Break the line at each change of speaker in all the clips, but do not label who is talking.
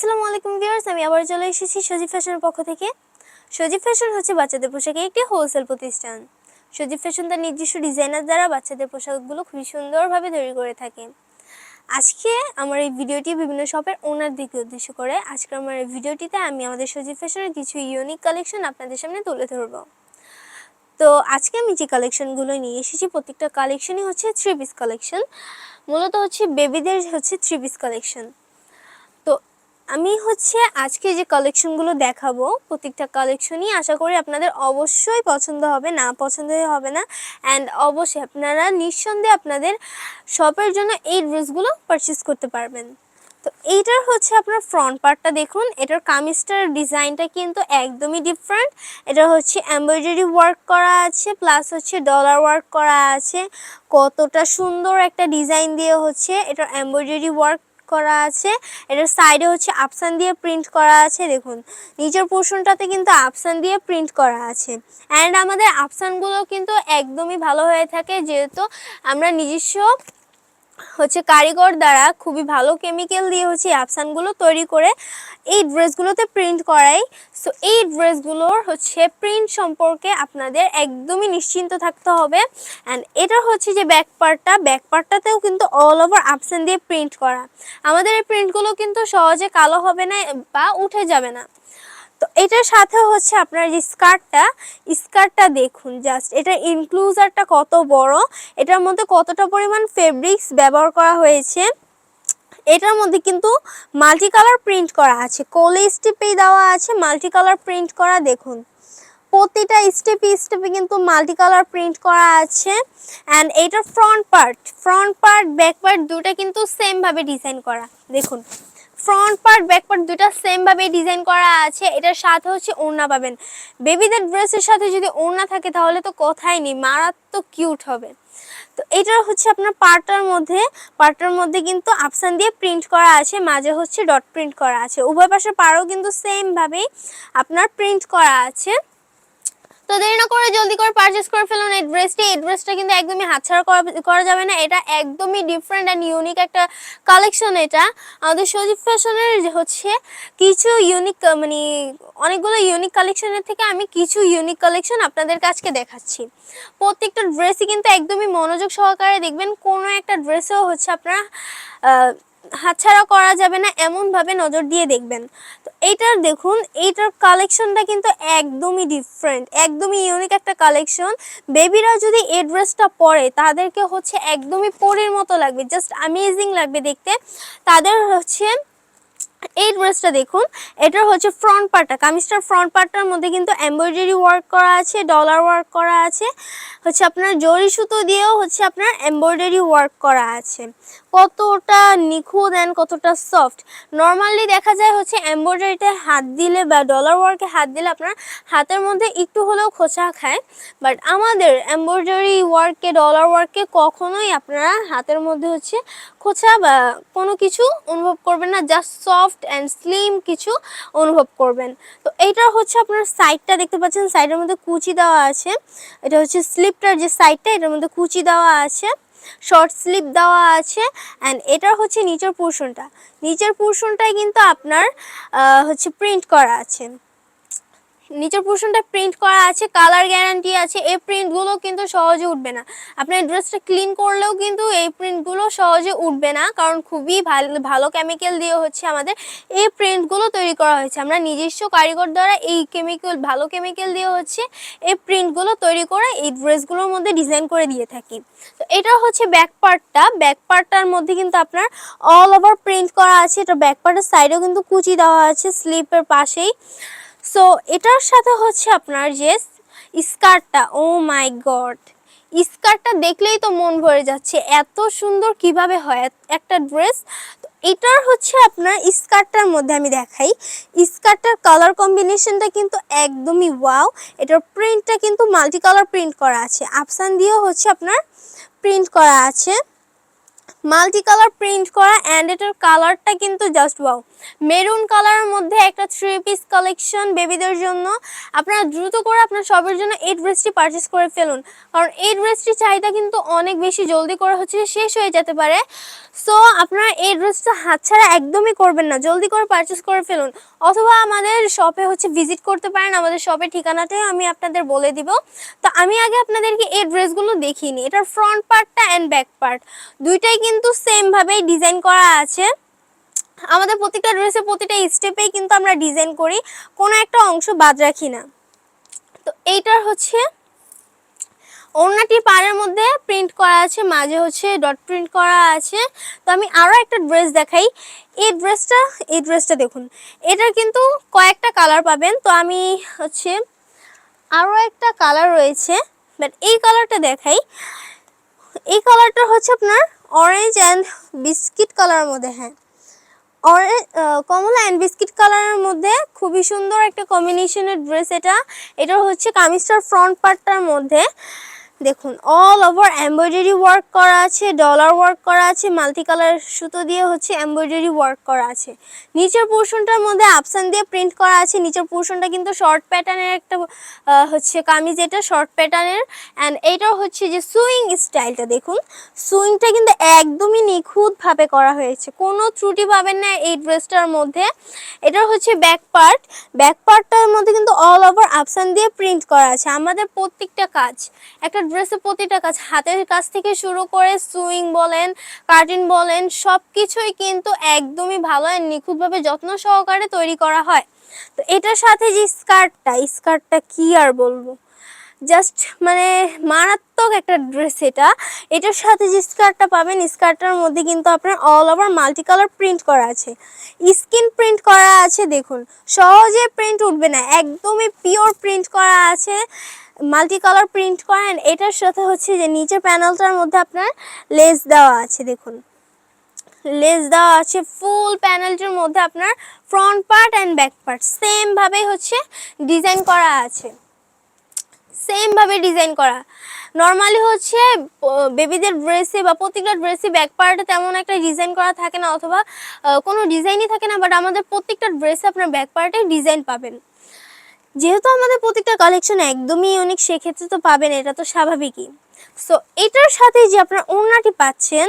আসসালামু আলাইকুম ভিউয়ার্স, আমি আবার চলে এসেছি সজীব ফ্যাশনের পক্ষ থেকে। সজীব ফ্যাশন হচ্ছে বাচ্চাদের পোশাকের একটি হোলসেল প্রতিষ্ঠান। সজীব ফ্যাশন তার নিজস্ব ডিজাইনার দ্বারা বাচ্চাদের পোশাকগুলো খুবই সুন্দরভাবে তৈরি করে থাকে। আজকে আমার এই ভিডিওটি বিভিন্ন শপের ওনারদেরকে উদ্দেশ্য করে। আজকে আমার এই ভিডিওটিতে আমি আমাদের সজীব ফ্যাশনের কিছু ইউনিক কালেকশন আপনাদের সামনে তুলে ধরব। তো আজকে আমি যে কালেকশনগুলো নিয়ে এসেছি প্রত্যেকটা কালেকশনই হচ্ছে 3 পিস কালেকশন। মূলত হচ্ছে বেবিদের হচ্ছে 3 পিস কালেকশন। তো আমি হচ্ছে আজকে যে কালেকশনগুলো দেখাবো প্রত্যেকটা কালেকশনই আশা করি আপনাদের অবশ্যই পছন্দ হবে, না পছন্দ হবে না। অ্যান্ড অবশ্যই আপনারা নিঃসন্দেহে আপনাদের শপের জন্য এই ড্রেসগুলো পারচেস করতে পারবেন। তো এইটার হচ্ছে আপনার ফ্রন্ট পার্টটা দেখুন, এটার কামিজটার ডিজাইনটা কিন্তু একদমই ডিফারেন্ট। এটা হচ্ছে এমব্রয়ডারি ওয়ার্ক করা আছে, প্লাস হচ্ছে ডলার ওয়ার্ক করা আছে। কতটা সুন্দর একটা ডিজাইন দিয়ে হচ্ছে এটার এমব্রয়ডারি ওয়ার্ক করা আছে। এটার সাইডে হচ্ছে আফসান দিয়ে প্রিন্ট করা আছে। দেখুন নিচের পোর্শনটাতে কিন্তু আফসান দিয়ে প্রিন্ট করা আছে। অ্যান্ড আমাদের আফসানগুলো কিন্তু একদমই ভালো হয়ে থাকে, যেহেতু আমরা নিজস্ব হচ্ছে কারিগর দ্বারা খুবই ভালো কেমিক্যাল দিয়ে হচ্ছে আফসানগুলো তৈরি করে এই ড্রেসগুলোতে প্রিন্ট করাই। সো এই ড্রেসগুলোর হচ্ছে প্রিন্ট সম্পর্কে আপনাদের একদমই নিশ্চিন্ত থাকতে হবে। অ্যান্ড এটা হচ্ছে যে ব্যাক পার্টটাতেও কিন্তু অল ওভার আফসান দিয়ে প্রিন্ট করা। আমাদের এই প্রিন্টগুলো কিন্তু সহজে কালো হবে না বা উঠে যাবে না। তো এটার সাথে হচ্ছে আপনার যে স্কার্টটা দেখুন, জাস্ট এটার ইনক্লুজারটা কত বড়, এটার মধ্যে কতটা পরিমাণ ফেব্রিক্স ব্যবহার করা হয়েছে। এটার মধ্যে কিন্তু মাল্টি কালার প্রিন্ট করা আছে, কোলে স্টেপে দেওয়া আছে মাল্টি কালার প্রিন্ট করা। দেখুন প্রতিটা স্টেপে কিন্তু মাল্টি কালার প্রিন্ট করা আছে। অ্যান্ড এইটার ফ্রন্ট পার্ট ব্যাক পার্ট দুটো কিন্তু সেম ভাবে ডিজাইন করা। দেখুন ফ্রন্ট পার্ট ব্যাক পার্ট দুটো সেম ভাবে ডিজাইন করা আছে। এটার সাথে হচ্ছে ওড়না পাবেন। বেবিদের ড্রেসের সাথে যদি ওড়না থাকে তাহলে তো কথাই নেই, মারাত্মক কিউট হবে। তো এটা হচ্ছে আপনার পার্টটার মধ্যে কিন্তু আফসান দিয়ে প্রিন্ট করা আছে, মাঝে হচ্ছে ডট প্রিন্ট করা আছে। উভয় পাশে পাড়ও কিন্তু সেম ভাবেই আপনার প্রিন্ট করা আছে। তো দেরি না করে জলদি করে পারচেজ করে ফেলুন এই ড্রেসটা কিন্তু একদমই হাতছাড়া করা যাবে না। এটা একদমই ডিফারেন্ট অ্যান্ড ইউনিক একটা কালেকশন। এটা আমাদের সজীব ফ্যাশনের হচ্ছে কিছু ইউনিক অনেকগুলো ইউনিক কালেকশনের থেকে আমি কিছু ইউনিক কালেকশন আপনাদের কাছকে দেখাচ্ছি। প্রত্যেকটা ড্রেসই কিন্তু একদমই মনোযোগ সহকারে দেখবেন, কোনো একটা ড্রেসেও হচ্ছে আপনারা হাতছাড়া করা যাবে না, এমনভাবে নজর দিয়ে দেখবেন। তো এইটার দেখুন, এইটার কালেকশনটা কিন্তু একদমই ডিফারেন্ট, একদমই ইউনিক একটা কালেকশন। বেবিরা যদি এই ড্রেসটা পরে তাদেরকে হচ্ছে একদমই পরীর মতো লাগবে, জাস্ট অ্যামেজিং লাগবে দেখতে। তাদের হচ্ছে এই ড্রেসটা দেখুন, এটার হচ্ছে ফ্রন্ট পার্টটা, কামিজটার ফ্রন্ট পার্টটার মধ্যে কিন্তু এমব্রয়ডারি ওয়ার্ক করা আছে, ডলার ওয়ার্ক করা আছে, হচ্ছে আপনার জরি সুতো দিয়েও হচ্ছে আপনার এমব্রয়ডারি ওয়ার্ক করা আছে। কতটা নিখুঁত অ্যান্ড কতটা সফট। নর্মালি দেখা যায় হচ্ছে এমব্রয়ডারিতে হাত দিলে বা ডলার ওয়ার্কে হাত দিলে আপনার হাতের মধ্যে একটু হলেও খোঁচা খায়, বাট আমাদের এমব্রয়ডারি ওয়ার্কে ডলার ওয়ার্কে কখনোই আপনারা হাতের মধ্যে হচ্ছে খোঁচা বা কোনো কিছু অনুভব করবেন না, জাস্ট সফট অ্যান্ড স্লিম কিছু অনুভব করবেন। তো এইটা হচ্ছে আপনার সাইডটা দেখতে পাচ্ছেন, সাইডের মধ্যে কুচি দেওয়া আছে। এটা হচ্ছে স্লিপটার যে সাইডটা, এটার মধ্যে কুচি দেওয়া আছে, শর্ট স্লিপ দেওয়া আছে। অ্যান্ড এটার হচ্ছে নিচের পোর্শনটায় কিন্তু আপনার হচ্ছে প্রিন্ট করা আছে, নিচের পোর্শনটা প্রিন্ট করা আছে, কালার গ্যারান্টি আছে। এই প্রিন্টগুলো কিন্তু সহজে উঠবে না, আপনার ড্রেসটা ক্লিন করলেও কিন্তু এই প্রিন্টগুলো সহজে উঠবে না, কারণ খুবই ভালো কেমিক্যাল দিয়ে হচ্ছে আমাদের এই প্রিন্টগুলো তৈরি করা হয়েছে। আমরা নিজস্ব কারিগর দ্বারা এই ভালো কেমিক্যাল দিয়ে হচ্ছে এই প্রিন্টগুলো তৈরি করে এই ড্রেসগুলোর মধ্যে ডিজাইন করে দিয়ে থাকি। তো এটা হচ্ছে ব্যাক পার্টটার মধ্যে কিন্তু আপনার অল ওভার প্রিন্ট করা আছে। এটা ব্যাক পার্টের সাইডেও কিন্তু কুচি দেওয়া আছে স্লিপের পাশেই। সো এটার সাথে হচ্ছে আপনার যে স্কার্টটা, ও মাই গড, স্কার্টটা দেখলেই তো মন ভরে যাচ্ছে, এত সুন্দর কিভাবে হয় একটা ড্রেস। তো এটার হচ্ছে আপনার স্কার্টটার মধ্যে আমি দেখাই, স্কার্টটার কালার কম্বিনেশনটা কিন্তু একদমই ওয়াও। এটার প্রিন্টটা কিন্তু মাল্টি কালার প্রিন্ট করা আছে, আফসান দিয়েও হচ্ছে আপনার প্রিন্ট করা আছে। মাল্টি কালার প্রিন্ট করা অ্যান্ড এটার কালারটা কিন্তু জাস্ট ওয়াও। মেরুন কালারের মধ্যে একটা 3 পিস কালেকশন বেবিদের জন্য। আপনারা দ্রুত করে আপনার সবার জন্য এই ড্রেসটি পারচেস করে ফেলুন, কারণ এই ড্রেসটির চাহিদা কিন্তু অনেক বেশি, জলদি করে হচ্ছে শেষ হয়ে যেতে পারে। সো আপনারা এই ড্রেসটা হাতছাড়া একদমই করবেন না, জলদি করে পারচেস করে ফেলুন, অথবা আমাদের শপে হচ্ছে ভিজিট করতে পারেন। আমাদের শপের ঠিকানাটাও আমি আপনাদের বলে দিব। তো আমি আগে আপনাদেরকে এই ড্রেসগুলো দেখিয়ে নিই। এটার ফ্রন্ট পার্টটা অ্যান্ড ব্যাক পার্ট দুইটাই কিন্তু সেম ভাবেই ডিজাইন করা আছে। আমাদের প্রত্যেকটা ড্রেসে প্রতিটা স্টেপেই কিন্তু আমরা ডিজাইন করি, কোনো একটা অংশ বাদ রাখি না। তো এইটার হচ্ছে ওড়নাটি পাড়ের মধ্যে প্রিন্ট করা আছে, মাঝে হচ্ছে ডট প্রিন্ট করা আছে। তো আমি আরও একটা ড্রেস দেখাই। এই ড্রেসটা দেখুন, এটার কিন্তু কয়েকটা কালার পাবেন। তো আমি হচ্ছে আরও একটা কালার রয়েছে, বাট এই কালারটা দেখাই। এই কালারটা হচ্ছে আপনার অরেঞ্জ অ্যান্ড বিস্কিট কালারের মধ্যে, হ্যাঁ অরেঞ্জ কমলা অ্যান্ড বিস্কিট কালারের মধ্যে খুবই সুন্দর একটা কম্বিনেশনের ড্রেস এটা। এটা হচ্ছে কামিজটার ফ্রন্ট পার্টটার মধ্যে দেখুন অল ওভার এমব্রয়ডারি ওয়ার্ক করা আছে, ডলার ওয়ার্ক করা আছে, মাল্টি কালার সুতো দিয়ে হচ্ছে এমব্রয়ডারি ওয়ার্ক করা আছে। নিচের পোর্শনটার মধ্যে আপসান দিয়ে প্রিন্ট করা আছে। নিচের পোর্শনটা কিন্তু শর্ট প্যাটার্নের একটা হচ্ছে কামিজ, এটা শর্ট প্যাটার্নের। অ্যান্ড এইটাও হচ্ছে যে সুইং স্টাইলটা দেখুন, সুইংটা কিন্তু একদমই নিখুঁতভাবে করা হয়েছে, কোনো ত্রুটি পাবেন না এই ড্রেসটার মধ্যে। এটা হচ্ছে ব্যাক পার্টটার মধ্যে কিন্তু অল ওভার আপসান দিয়ে প্রিন্ট করা আছে। আমাদের প্রত্যেকটা কাজ, একটা ড্রেসের প্রতিটা কাজ, হাতের কাজ থেকে শুরু করে সুইং বলেন, কাটিং বলেন, সব কিছুই কিন্তু একদমই ভালো আর নিখুঁতভাবে যত্ন সহকারে তৈরি করা হয়। তো এটার সাথে যে স্কার্টটা কি আর বলবো, জাস্ট মানে মারাত্মক একটা ড্রেস এটা। এটার সাথে যে স্কার্টটা পাবেন, স্কার্টটার মধ্যে কিন্তু আপনার all over multi colour print করা আছে, স্কিন প্রিন্ট করা আছে। দেখুন সহজে প্রিন্ট উঠবে না, একদমই পিওর প্রিন্ট করা আছে, মাল্টি কালার প্রিন্ট করেন। এটার সাথে হচ্ছে যে নিচের প্যানেলটার মধ্যে আপনার লেস দেওয়া আছে, দেখুন লেস দেওয়া আছে। ফুল প্যানেলটির মধ্যে আপনার front part and back part same ভাবে হচ্ছে ডিজাইন করা আছে, সেম ভাবে ডিজাইন করা। নর্মালি হচ্ছে বেবিদের ড্রেসে বা প্রত্যেকটা ড্রেসে ব্যাক পার্টে তেমন একটা ডিজাইন করা থাকে না, অথবা কোনো ডিজাইনই থাকে না, বাট আমাদের প্রত্যেকটা ড্রেসে আপনার ব্যাক পার্টে ডিজাইন পাবেন। যেহেতু আমাদের প্রত্যেকটা কালেকশন একদমই ইউনিক, সেক্ষেত্রে তো পাবেন, এটা তো স্বাভাবিকই। সো এটার সাথে যে আপনার ওড়নাটি পাচ্ছেন,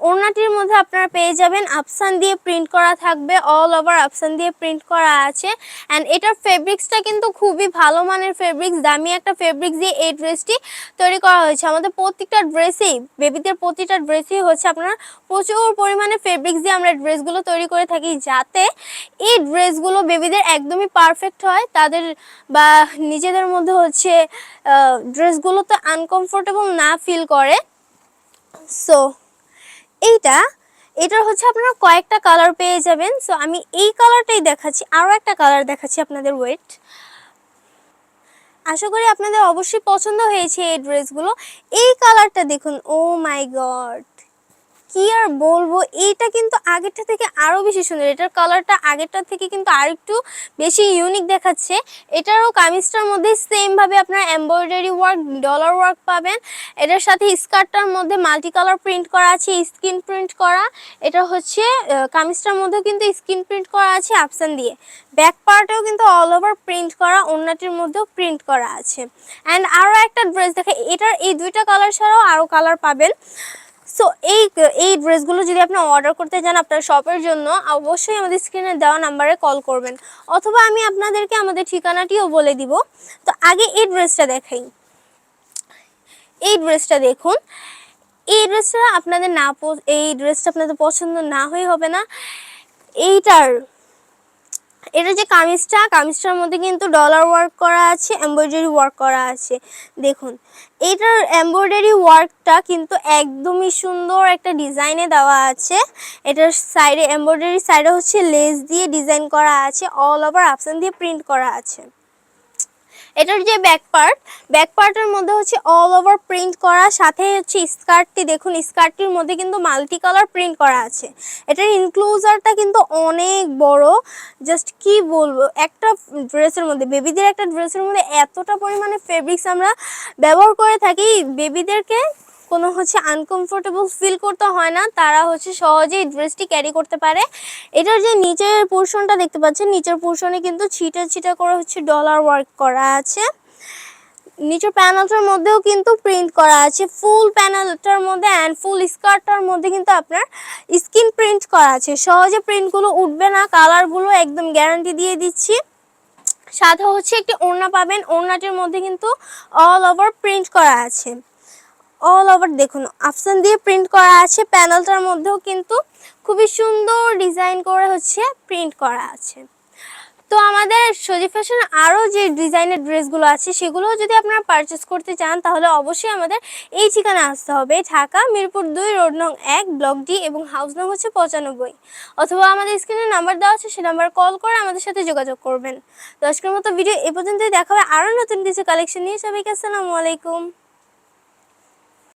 ওড়নাটির মধ্যে আপনারা পেয়ে যাবেন আফসান দিয়ে প্রিন্ট করা থাকবে, অল ওভার আফসান দিয়ে প্রিন্ট করা আছে। অ্যান্ড এটার ফেব্রিক্সটা কিন্তু খুবই ভালো মানের ফেব্রিক্স, দামি একটা ফেব্রিক্স দিয়ে এই ড্রেসটি তৈরি করা হয়েছে। আমাদের প্রত্যেকটা ড্রেসেই, বেবিদের প্রতিটা ড্রেসেই হচ্ছে আপনার প্রচুর পরিমাণে ফেব্রিক্স দিয়ে আমরা ড্রেসগুলো তৈরি করে থাকি, যাতে এই ড্রেসগুলো বেবিদের একদমই পারফেক্ট হয়, তাদের বা নিজেদের মধ্যে হচ্ছে ড্রেসগুলো তো আনকমফোর্টেবল না ফিল করে। সো এটার হচ্ছে আপনারা কয়েকটা কালার পেয়ে যাবেন। সো আমি এই কালারটাই দেখাচ্ছি, আরও একটা কালার দেখাচ্ছি আপনাদের, ওয়েট। আশা করি আপনাদের অবশ্যই পছন্দ হয়েছে এই ড্রেসগুলো। এই কালারটা দেখুন, ও মাই গড, কি আর বলবো, এইটা কিন্তু আগেরটা থেকে আরও বেশি সুন্দর। এটার কালারটা আগেরটার থেকে কিন্তু আরেকটু বেশি ইউনিক দেখাচ্ছে। এটারও কামিজটার মধ্যে সেমভাবে আপনার এমব্রয়ডারি ওয়ার্ক, ডলার ওয়ার্ক পাবেন। এটার সাথে স্কার্টটার মধ্যে মাল্টি কালার প্রিন্ট করা আছে, স্কিন প্রিন্ট করা। এটা হচ্ছে কামিজটার মধ্যে কিন্তু স্কিন প্রিন্ট করা আছে আফসান দিয়ে। ব্যাক পার্টেও কিন্তু অল ওভার প্রিন্ট করা, ওড়নাটির মধ্যেও প্রিন্ট করা আছে। অ্যান্ড আরও একটা ড্রেস দেখে, এটার এই দুইটা কালার ছাড়াও আরও কালার পাবেন। সো এই ড্রেসগুলো যদি আপনি অর্ডার করতে চান আপনার শপের জন্য, অবশ্যই আমাদের স্ক্রিনে দেওয়া নাম্বারে কল করবেন, অথবা আমি আপনাদেরকে আমাদের ঠিকানাটিও বলে দিব। তো আগে এই ড্রেসটা দেখাই। এই ড্রেসটা দেখুন, এই ড্রেসটা আপনাদের পছন্দ না হয়ে হবে না। এটা যে কামিজটার মধ্যে কিন্তু ডলার ওয়ার্ক করা আছে, এমব্রয়ডারি ওয়ার্ক করা আছে। দেখুন এটার এমব্রয়ডারি ওয়ার্কটা কিন্তু একদমই সুন্দর একটা ডিজাইনে দেওয়া আছে। এটার সাইডে এমব্রয়ডারি সাইডে হচ্ছে লেস দিয়ে ডিজাইন করা আছে, অল ওভার আফসান দিয়ে প্রিন্ট করা আছে। এটার যে ব্যাক পার্টের মধ্যে হচ্ছে অল ওভার প্রিন্ট করা, সাথে হচ্ছে স্কার্টটি দেখুন, স্কার্টটির মধ্যে কিন্তু মাল্টি কালার প্রিন্ট করা আছে। এটার ইনক্লোজারটা কিন্তু অনেক বড়, জাস্ট কি বলবো, একটা ড্রেসের মধ্যে, বেবিদের একটা ড্রেসের মধ্যে এতটা পরিমাণে ফেব্রিক্স আমরা ব্যবহার করে থাকি বেবিদেরকে কোনো হচ্ছে আনকমফোর্টেবল ফিল করতে হয় না, তারা হচ্ছে সহজেই ড্রেসটি ক্যারি করতে পারে। এটার যে নিচের পোর্শনটা দেখতে পাচ্ছেন, নিচের পোর্শনে কিন্তু ছিটা ছিটা করে হচ্ছে ডলার ওয়ার্ক করা আছে। নিচের প্যানেলটার মধ্যেও কিন্তু প্রিন্ট করা আছে, ফুল প্যানেলটার মধ্যে অ্যান্ড ফুল স্কার্টটার মধ্যে কিন্তু আপনার স্কিন প্রিন্ট করা আছে। সহজে প্রিন্টগুলো উঠবে না, কালারগুলো একদম গ্যারান্টি দিয়ে দিচ্ছি। সাথে হচ্ছে একটি ওড়না পাবেন, ওড়নাটির মধ্যে কিন্তু অল ওভার প্রিন্ট করা আছে। অল ওভার দেখুন আফসান দিয়ে প্রিন্ট করা আছে। প্যানেলটার মধ্যেও কিন্তু খুবই সুন্দর ডিজাইন করে হচ্ছে প্রিন্ট করা আছে। তো আমাদের সজি ফ্যাশন আরও যে ডিজাইনের ড্রেসগুলো আছে সেগুলোও যদি আপনারা পারচেস করতে চান তাহলে অবশ্যই আমাদের এই ঠিকানা আসতে হবে, ঢাকা মিরপুর 2 রোড নং 1 ব্লক ডি এবং হাউস নং হচ্ছে 95, অথবা আমাদের স্ক্রিনে নাম্বার দেওয়া আছে সে নাম্বার কল করে আমাদের সাথে যোগাযোগ করবেন। তো আজকের মতো ভিডিও এ পর্যন্তই, দেখা হবে আরও নতুন কিছু কালেকশন নিয়ে। সবাইকে আসসালামু আলাইকুম।